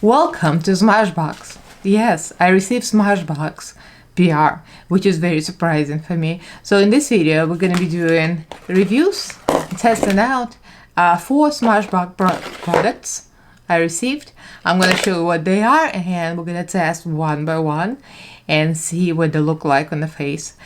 Welcome to Smashbox. Yes, I received Smashbox PR, which is very surprising for me. So in this video, we're going to be doing reviews, testing out 4 Smashbox products I received. I'm going to show you what they are, and we're going to test one by one and see what they look like on the face.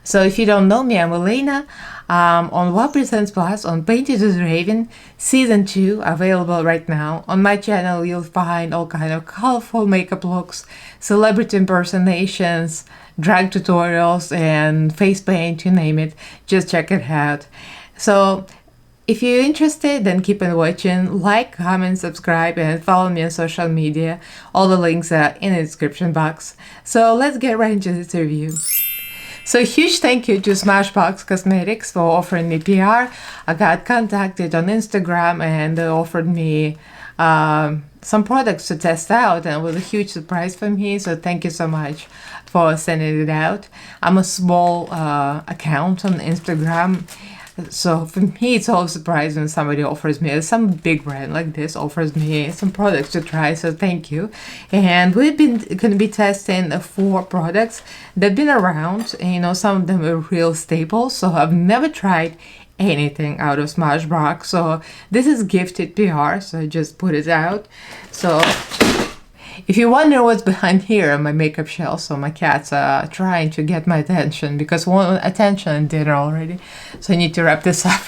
So if you don't know me, I'm Elaina, on What Presents Plus on Painted with Raven Season 2, available right now. On my channel, you'll find all kind of colorful makeup looks, celebrity impersonations, drag tutorials, and face paint, you name it. Just check it out. So if you're interested, then keep on watching. Like, comment, subscribe, and follow me on social media. All the links are in the description box. So let's get right into this review. So a huge thank you to Smashbox Cosmetics for offering me PR. I got contacted on Instagram and they offered me some products to test out, and it was a huge surprise for me. So thank you so much for sending it out. I'm a small account on Instagram. So for me, it's always surprising when somebody offers me, some big brand like this offers me some products to try. So thank you. And we've been going to be testing 4 products. They've been around, and, you know, some of them are real staples. So I've never tried anything out of Smashbox. So this is gifted PR. So I just put it out. So if you wonder what's behind here on my makeup shelf, so my cats are trying to get my attention because one attention dinner already. So I need to wrap this up.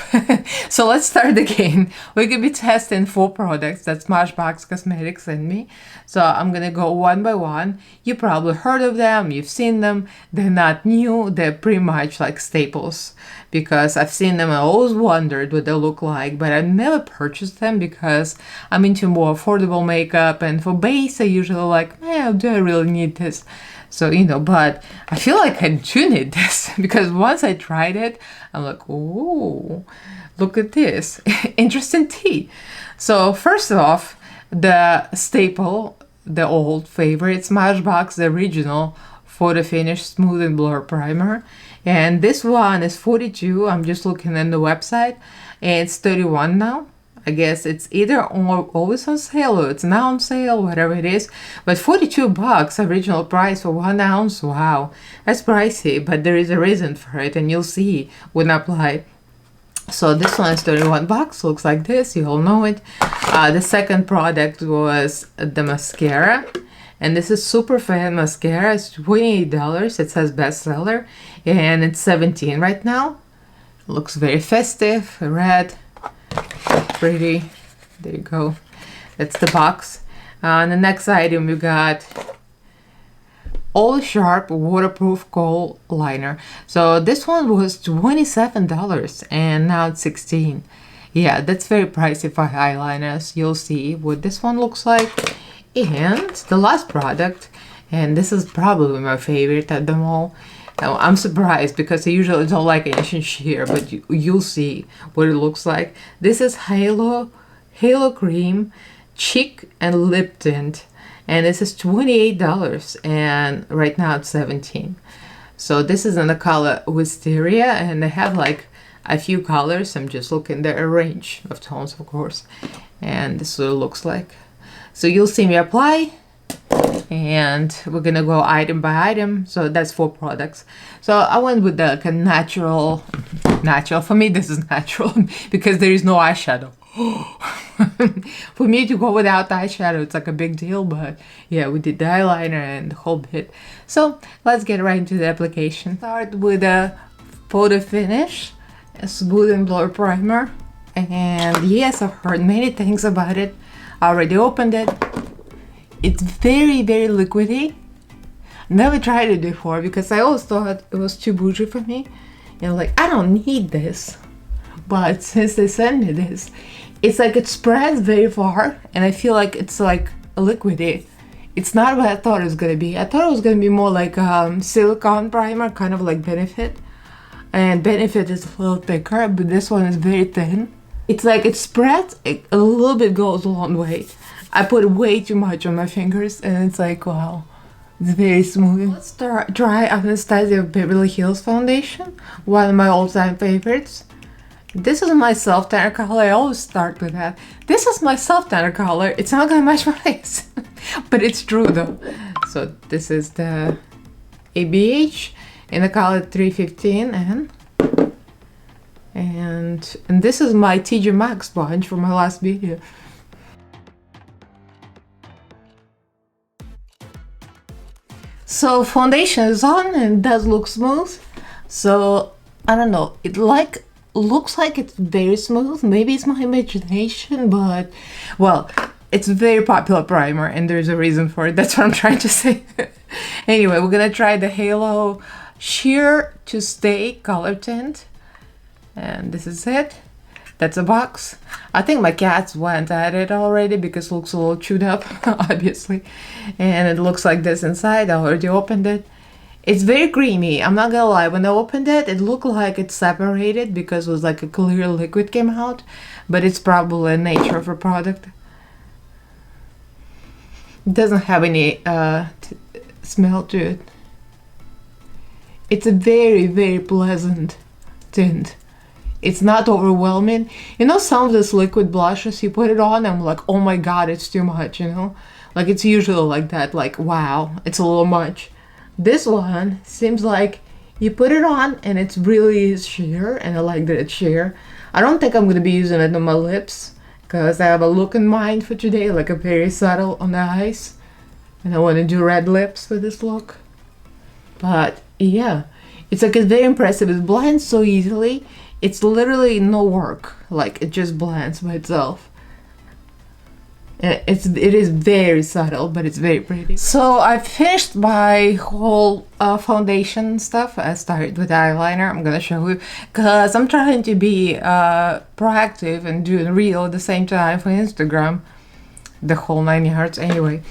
So let's start the game. We're going to be testing 4 products that Smashbox Cosmetics sent me. So I'm going to go one by one. You probably heard of them, you've seen them. They're not new, they're pretty much like staples. Because I've seen them, I always wondered what they look like, but I never purchased them because I'm into more affordable makeup, and for base I usually like, do I really need this? So, you know, but I feel like I do need this because once I tried it, I'm like, oh, look at this. Interesting tea. So first off, the staple, the old favorite, Smashbox, the original Photo Finish Smooth and Blur Primer. And this one is 42. I'm just looking at the website. And it's 31 now. I guess it's either always on sale or it's now on sale, whatever it is. But 42 bucks, original price for 1 ounce. Wow, that's pricey, but there is a reason for it, and you'll see when I apply. So this one is 31 bucks, looks like this, you all know it. The second product was the mascara. And this is Super Fan Mascara. It's $28. It says bestseller. And it's $17 right now. Looks very festive, red, pretty. There you go. That's the box. And the next item we got All Sharp Waterproof Kohl Liner. So this one was $27 and now it's $16. Yeah, that's very pricey for eyeliners. You'll see what this one looks like. And the last product, and this is probably my favorite at them all. Now, I'm surprised because I usually don't like anything sheer, but you'll see what it looks like. This is Halo Cream Cheek and Lip Tint, and this is $28, and right now it's $17. So this is in the color Wisteria, and they have like a few colors. I'm just looking at a range of tones, of course, and this is what it looks like. So you'll see me apply, and we're gonna go item by item. So that's 4 products. So I went with the natural. For me, this is natural because there is no eyeshadow. For me to go without eyeshadow, it's like a big deal. But yeah, we did the eyeliner and the whole bit. So let's get right into the application. Start with a Photo Finish, a Smooth and Blur Primer. And yes, I've heard many things about it. I already opened it. It's very, very liquidy. Never tried it before because I always thought it was too bougie for me. You know, like, I don't need this. But since they sent me this, it's like it spreads very far, and I feel like it's like liquidy. It's not what I thought it was gonna be. I thought it was gonna be more like silicone primer, kind of like Benefit. And Benefit is a little thicker, but this one is very thin. It's like it spreads, a little bit goes a long way. I put way too much on my fingers, and it's like, wow, it's very smooth. Let's try Anastasia Beverly Hills foundation, one of my all-time favorites. This is my self-tanner color. I always start with that. This is my self-tanner color. It's not gonna match my face. But it's true though. So this is the ABH in the color 315, and this is my TJ Maxx sponge from my last video. So foundation is on and it does look smooth. So I don't know, it looks like it's very smooth. Maybe it's my imagination, but well, it's a very popular primer and there's a reason for it. That's what I'm trying to say. Anyway, we're gonna try the Halo Sheer to Stay color tint, and this is it. That's a box. I think my cats went at it already because it looks a little chewed up, obviously. And it looks like this inside. I already opened it. It's very creamy. I'm not gonna lie. When I opened it, it looked like it's separated because it was like a clear liquid came out. But it's probably the nature of a product. It doesn't have any smell to it. It's a very, very pleasant tint. It's not overwhelming. You know, some of these liquid blushes, you put it on, I'm like, oh my god, it's too much, you know? Like, it's usually like that, like, wow, it's a little much. This one seems like you put it on and it's really sheer, and I like that it's sheer. I don't think I'm gonna be using it on my lips because I have a look in mind for today, like a very subtle on the eyes. And I want to do red lips with this look. But yeah, it's like it's very impressive. It blends so easily. It's literally no work, like it just blends by itself. It is very subtle, but it's very pretty. So I finished my whole foundation stuff. I started with eyeliner. I'm gonna show you because I'm trying to be proactive and doing real at the same time for Instagram, the whole 9 yards. Anyway,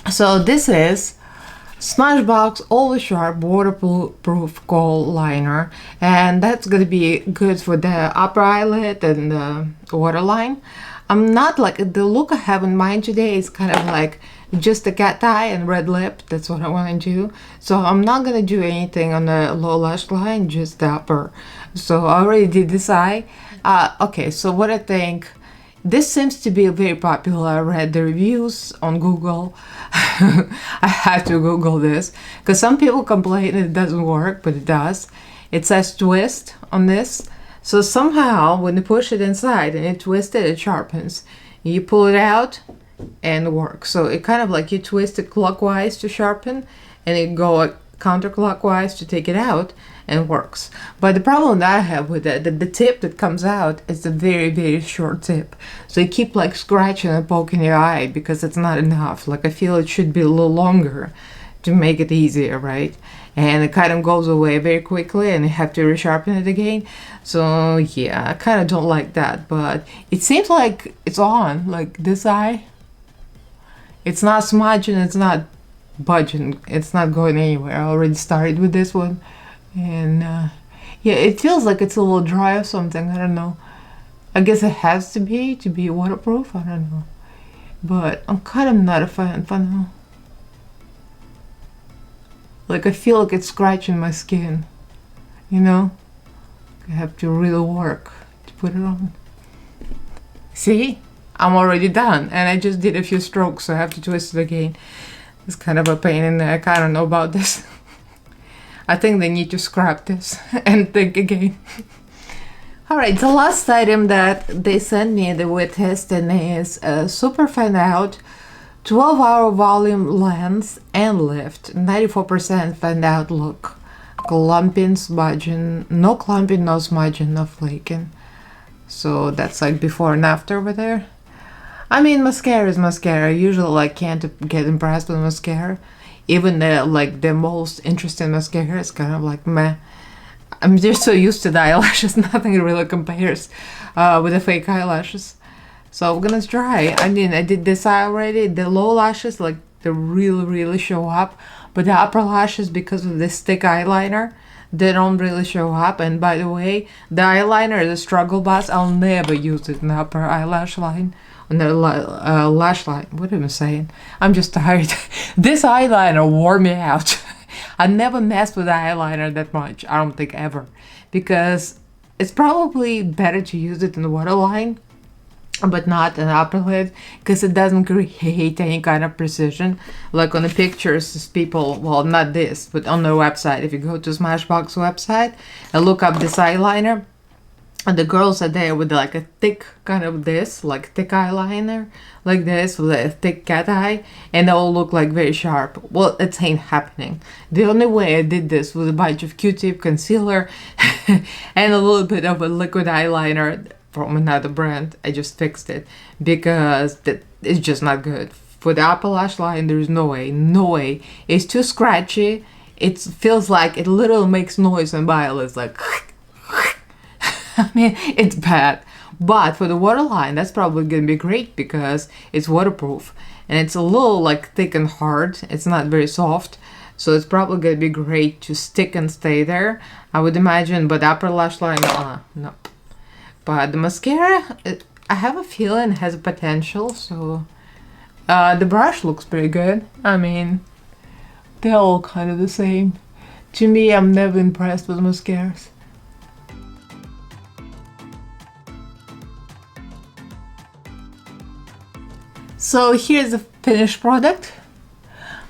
so this is Smashbox Always Sharp Waterproof Kohl Liner, and that's gonna be good for the upper eyelid and the waterline. I'm not like, the look I have in mind today is kind of like just a cat eye and red lip. That's what I want to do. So I'm not gonna do anything on the low lash line, just the upper. So I already did this eye. Okay, so what I think, this seems to be very popular. I read the reviews on Google. I had to Google this because some people complain it doesn't work, but it does. It says twist on this. So somehow when you push it inside and you twist it, it sharpens. You pull it out and it works. So it kind of like you twist it clockwise to sharpen and you go counterclockwise to take it out, and it works. But the problem that I have with it, the tip that comes out is a very, very short tip. So you keep like scratching and poking your eye because it's not enough. Like I feel it should be a little longer to make it easier, right? And it kind of goes away very quickly and you have to resharpen it again. So yeah, I kind of don't like that, but it seems like it's on, like this eye. It's not smudging, it's not budging, it's not going anywhere. I already started with this one, and yeah, it feels like it's a little dry or something. I don't know. I guess it has to be waterproof. I don't know, but I'm kind of not a fan for now. Like I feel like it's scratching my skin, you know. I have to really work to put it on. See, I'm already done, and I just did a few strokes, so I have to twist it again. It's kind of a pain in the neck. I don't know about this. I think they need to scrap this and think again. Alright, the last item that they sent me that we're testing is a Super Fan Out 12-hour volume lens and lift, 94% fan out look. Clumping, smudging, no clumping, no smudging, no flaking. So that's like before and after over there. I mean, mascara is mascara. Usually like can't get impressed with mascara. Even the most interesting mascara is kind of like meh. I'm just so used to the eyelashes, nothing really compares with the fake eyelashes. So we're gonna try. I mean, I did this eye already. The low lashes, like, they really show up. But the upper lashes, because of this thick eyeliner, they don't really show up. And by the way, the eyeliner is a struggle bus. I'll never use it in the upper eyelash line. On the lash line. What am I saying? I'm just tired. This eyeliner wore me out. I never messed with eyeliner that much. I don't think ever. Because it's probably better to use it in the waterline. but not an upper lid, because it doesn't create any kind of precision. Like on the pictures, people, well, not this, but on their website, if you go to Smashbox website and look up this eyeliner, and the girls are there with like a thick kind of this, like thick eyeliner, like this, with a thick cat eye, and they all look like very sharp. Well, it ain't happening. The only way I did this was a bunch of Q-tip, concealer, and a little bit of a liquid eyeliner from another brand. I just fixed it because it's just not good. For the upper lash line, there's no way, no way. It's too scratchy. It feels like it literally makes noise when my eyelids like I mean, it's bad. But for the waterline, that's probably gonna be great because it's waterproof and it's a little like thick and hard. It's not very soft, so it's probably gonna be great to stick and stay there, I would imagine. But upper lash line, no. But the mascara, I have a feeling it has potential. So the brush looks pretty good. I mean, they're all kind of the same. To me, I'm never impressed with mascaras. So here's the finished product.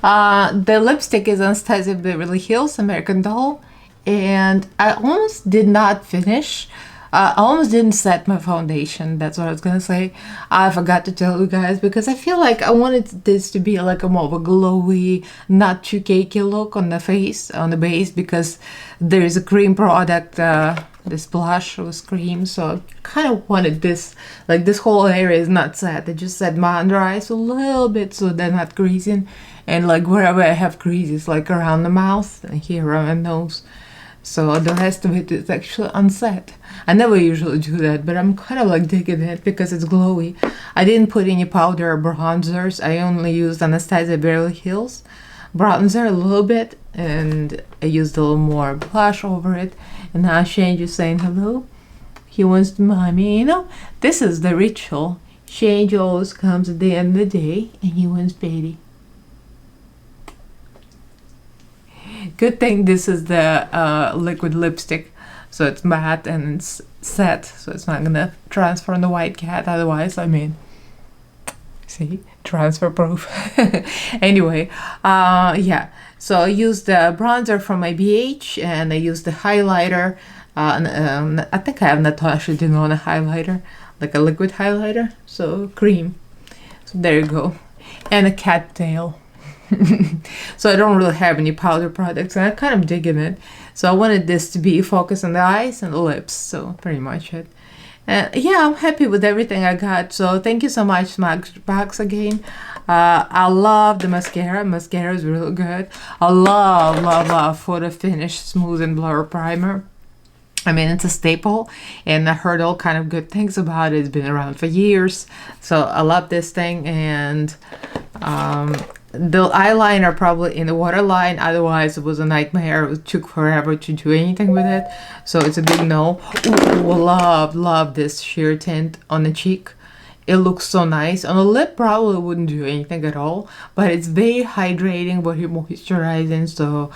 The lipstick is Anastasia Beverly Hills American Doll, and I almost did not finish. I almost didn't set my foundation. That's what I was gonna say. I forgot to tell you guys because I feel like I wanted this to be like a more of a glowy, not too cakey look on the face, on the base, because there is a cream product, this blush with cream, so I kind of wanted this, like this whole area is not set. I just set my under eyes a little bit so they're not creasing, and like wherever I have creases, like around the mouth and here around my nose. So the rest of it is actually unset. I never usually do that, but I'm kind of like digging it because it's glowy. I didn't put any powder or bronzers. I only used Anastasia Beverly Hills bronzer a little bit, and I used a little more blush over it. And now Shane just saying hello. He wants to mommy. You know, this is the ritual. Shane always comes at the end of the day and he wants baby. Good thing this is the liquid lipstick, so it's matte and it's set, so it's not gonna transfer on the white cat. Otherwise, I mean, see, transfer proof. Anyway, yeah. So I used the bronzer from my BH, and I used the highlighter. I think I have Natasha Denona highlighter, like a liquid highlighter. So cream. So there you go, and a cat tail. So I don't really have any powder products, and I'm kind of digging it. So I wanted this to be focused on the eyes and the lips, so pretty much it. Yeah, I'm happy with everything I got. So thank you so much, Smashbox, again. I love the mascara. Mascara is really good. I love Photo Finish Smooth and Blur Primer. I mean, it's a staple, and I heard all kind of good things about it. It's been around for years, so I love this thing. And the eyeliner probably in the waterline, otherwise it was a nightmare. It took forever to do anything with it, so it's a big no. Ooh, love this sheer tint on the cheek. It looks so nice. On the lip probably wouldn't do anything at all, but it's very hydrating, very moisturizing. So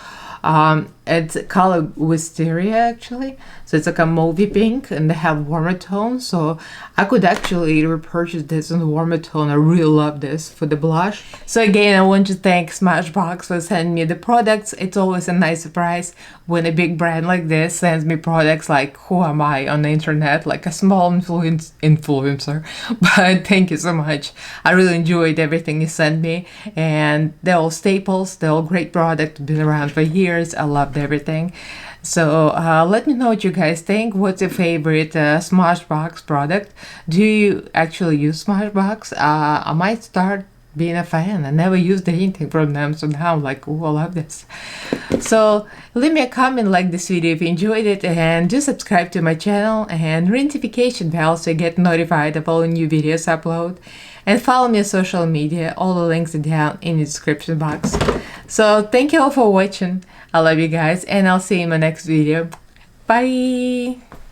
it's colored Wisteria actually, so it's like a mauvey pink, and they have warmer tones, so I could actually repurchase this in the warmer tone. I really love this for the blush. So again, I want to thank Smashbox for sending me the products. It's always a nice surprise when a big brand like this sends me products. Like, who am I on the internet, like a small influencer? But thank you so much. I really enjoyed everything you sent me, and they're all staples. They're all great products, been around for years. I loved everything. So let me know what you guys think. What's your favorite Smashbox product? Do you actually use Smashbox? I might start being a fan. I never used anything from them, so now I'm like, oh, I love this. So leave me a comment, like this video if you enjoyed it, and do subscribe to my channel and ring notification bell so you get notified of all new videos upload. And follow me on social media. All the links are down in the description box. So thank you all for watching. I love you guys, and I'll see you in my next video. Bye!